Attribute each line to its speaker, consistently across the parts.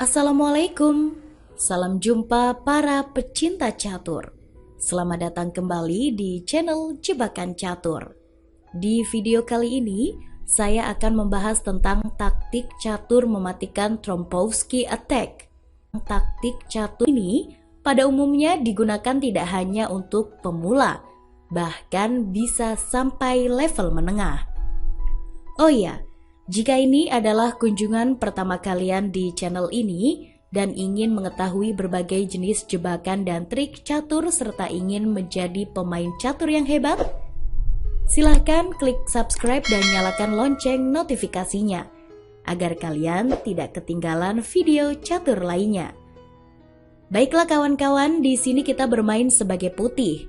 Speaker 1: Assalamualaikum, salam jumpa para pecinta catur. Selamat datang kembali di channel Jebakan Catur. Di video kali ini, saya akan membahas tentang taktik catur mematikan Trompowsky attack. Taktik catur ini pada umumnya digunakan tidak hanya untuk pemula, bahkan bisa sampai level menengah. Oh iya, jika ini adalah kunjungan pertama kalian di channel ini dan ingin mengetahui berbagai jenis jebakan dan trik catur serta ingin menjadi pemain catur yang hebat, silahkan klik subscribe dan nyalakan lonceng notifikasinya agar kalian tidak ketinggalan video catur lainnya. Baiklah kawan-kawan, di sini kita bermain sebagai putih.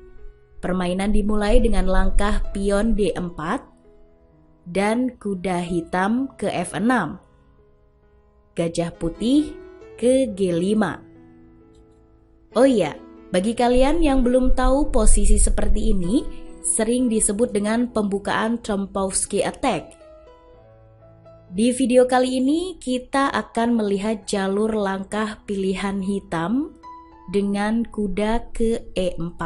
Speaker 1: Permainan dimulai dengan langkah pion D4 dan kuda hitam ke F6, gajah putih ke G5. Oh iya, bagi kalian yang belum tahu, posisi seperti ini sering disebut dengan pembukaan Trompowsky attack. Di video kali ini kita akan melihat jalur langkah pilihan hitam dengan kuda ke E4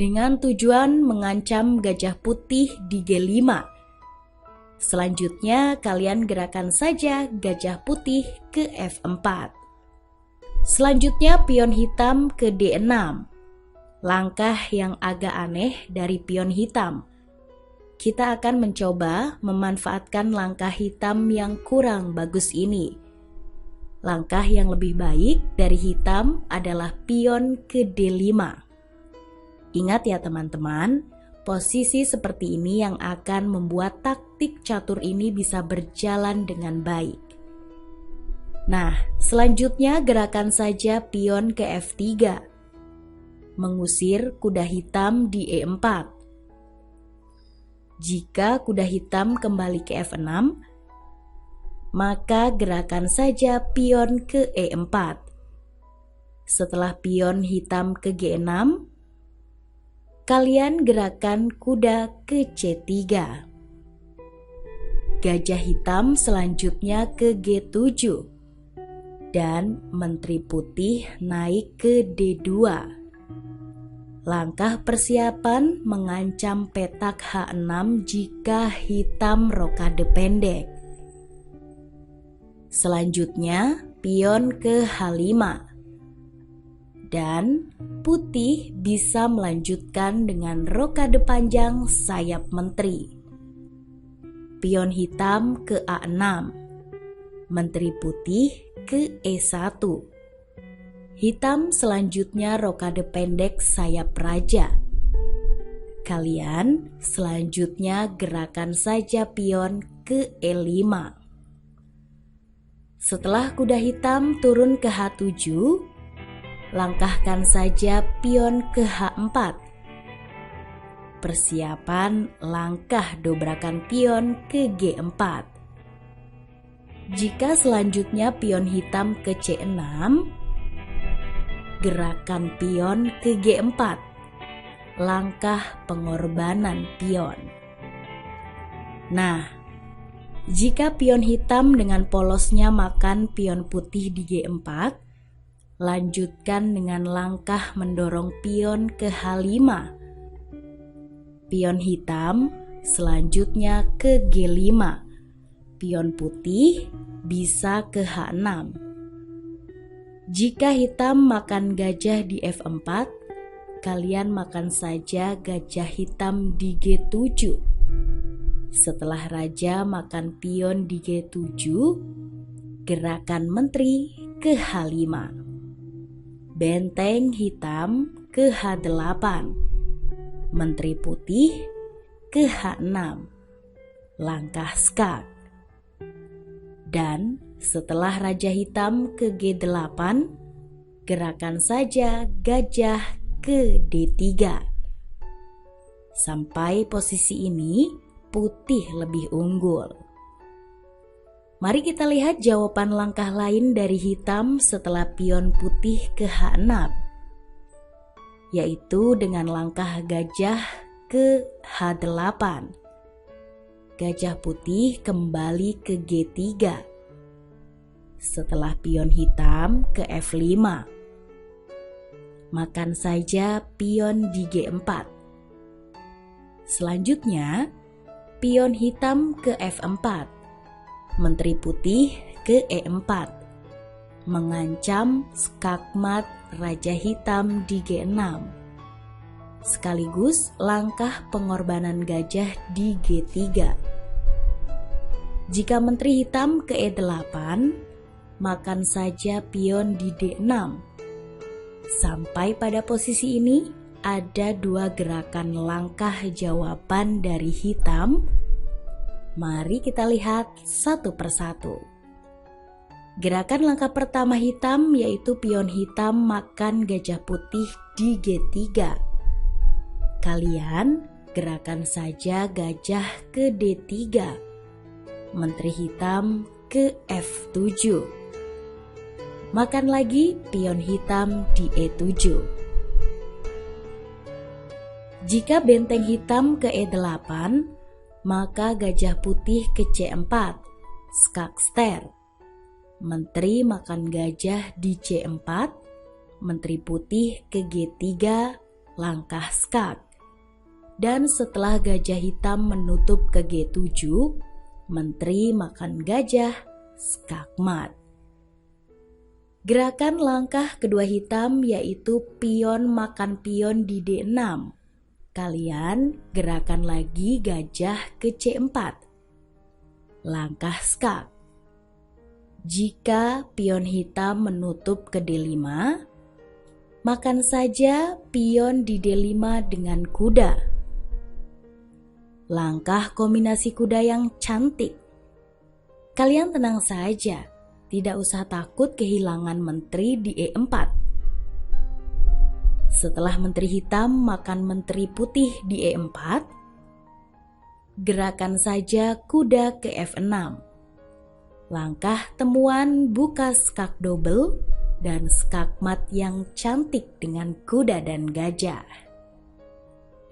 Speaker 1: dengan tujuan mengancam gajah putih di G5. Selanjutnya kalian gerakan saja gajah putih ke F4. Selanjutnya pion hitam ke D6. Langkah yang agak aneh dari pion hitam. Kita akan mencoba memanfaatkan langkah hitam yang kurang bagus ini. Langkah yang lebih baik dari hitam adalah pion ke D5. Ingat ya teman-teman, posisi seperti ini yang akan membuat taktik catur ini bisa berjalan dengan baik. Nah, selanjutnya gerakan saja pion ke F3, mengusir kuda hitam di E4. Jika kuda hitam kembali ke F6, maka gerakan saja pion ke E4. Setelah pion hitam ke G6, kalian gerakan kuda ke C3. Gajah hitam selanjutnya ke G7 dan menteri putih naik ke D2. Langkah persiapan mengancam petak H6 jika hitam rokade pendek. Selanjutnya pion ke H5. Dan putih bisa melanjutkan dengan rokade panjang sayap menteri. Pion hitam ke A6, menteri putih ke E1. Hitam selanjutnya rokade pendek sayap raja. Kalian selanjutnya gerakan saja pion ke E5. Setelah kuda hitam turun ke H7, langkahkan saja pion ke H4. Persiapan langkah dobrakan pion ke G4. Jika selanjutnya pion hitam ke C6, gerakan pion ke G4. Langkah pengorbanan pion. Nah, jika pion hitam dengan polosnya makan pion putih di G4, lanjutkan dengan langkah mendorong pion ke H5. Pion hitam selanjutnya ke G5. Pion putih bisa ke H6. Jika hitam makan gajah di F4, kalian makan saja gajah hitam di G7. Setelah raja makan pion di G7, gerakan menteri ke H5. Benteng hitam ke H8, menteri putih ke H6, langkah skak. Dan setelah raja hitam ke G8, gerakan saja gajah ke D3. Sampai posisi ini putih lebih unggul. Mari kita lihat jawaban langkah lain dari hitam setelah pion putih ke H6, yaitu dengan langkah gajah ke H8. Gajah putih kembali ke G3. setelah pion hitam ke F5. Makan saja pion di G4. Selanjutnya, pion hitam ke F4. Menteri putih ke E4. Mengancam skakmat raja hitam di G6. Sekaligus langkah pengorbanan gajah di G3. Jika menteri hitam ke E8, makan saja pion di D6. Sampai pada posisi ini, ada dua gerakan langkah jawaban dari hitam. Mari kita lihat satu persatu. Gerakan langkah pertama hitam yaitu pion hitam makan gajah putih di G3. Kalian gerakan saja gajah ke D3. Menteri hitam ke F7. Makan lagi pion hitam di E7. Jika benteng hitam ke E8, maka gajah putih ke C4, skak ster. Menteri makan gajah di C4, menteri putih ke G3, langkah skak. Dan setelah gajah hitam menutup ke G7, menteri makan gajah, skak mat. Gerakan langkah kedua hitam yaitu pion makan pion di D6. Kalian gerakan lagi gajah ke C4. Langkah skak. Jika pion hitam menutup ke D5, makan saja pion di D5 dengan kuda. Langkah kombinasi kuda yang cantik. Kalian tenang saja, tidak usah takut kehilangan menteri di E4. Setelah menteri hitam makan menteri putih di E4, gerakan saja kuda ke F6. Langkah temuan buka skak double dan skak mat yang cantik dengan kuda dan gajah.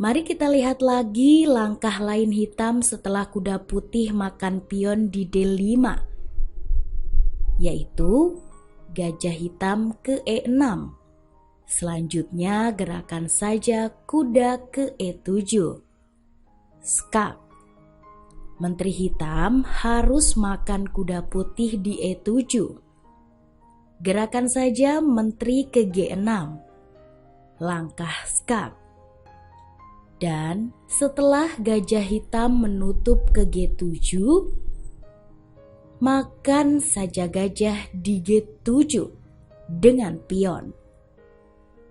Speaker 1: Mari kita lihat lagi langkah lain hitam setelah kuda putih makan pion di D5, yaitu gajah hitam ke E6. Selanjutnya gerakan saja kuda ke E7. Skak. Menteri hitam harus makan kuda putih di E7. Gerakan saja menteri ke G6. Langkah skak. Dan setelah gajah hitam menutup ke G7, makan saja gajah di G7 dengan pion.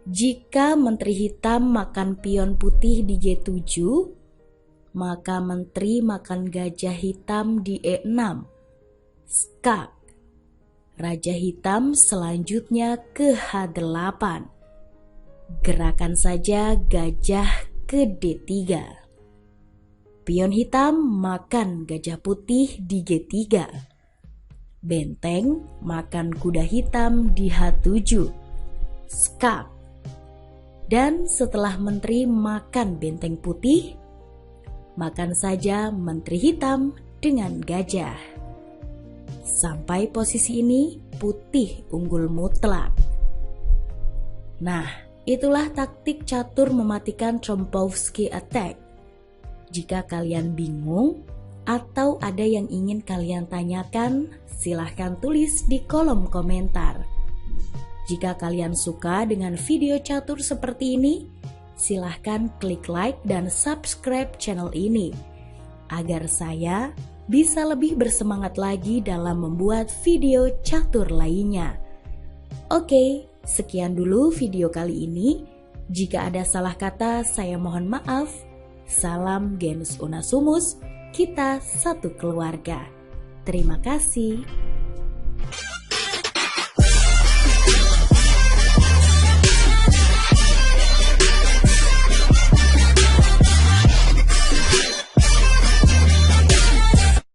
Speaker 1: Jika menteri hitam makan pion putih di G7, maka menteri makan gajah hitam di E6. Skak. Raja hitam selanjutnya ke H8. Gerakan saja gajah ke D3. Pion hitam makan gajah putih di G3. Benteng makan kuda hitam di H7. Skak. Dan setelah menteri makan benteng putih, makan saja menteri hitam dengan gajah. Sampai posisi ini putih unggul mutlak. Nah, itulah taktik catur mematikan Trompowsky attack. Jika kalian bingung atau ada yang ingin kalian tanyakan, silahkan tulis di kolom komentar. Jika kalian suka dengan video catur seperti ini, silahkan klik like dan subscribe channel ini agar saya bisa lebih bersemangat lagi dalam membuat video catur lainnya. Oke, sekian dulu video kali ini. Jika ada salah kata, saya mohon maaf. Salam Genus Unasumus, kita satu keluarga. Terima kasih.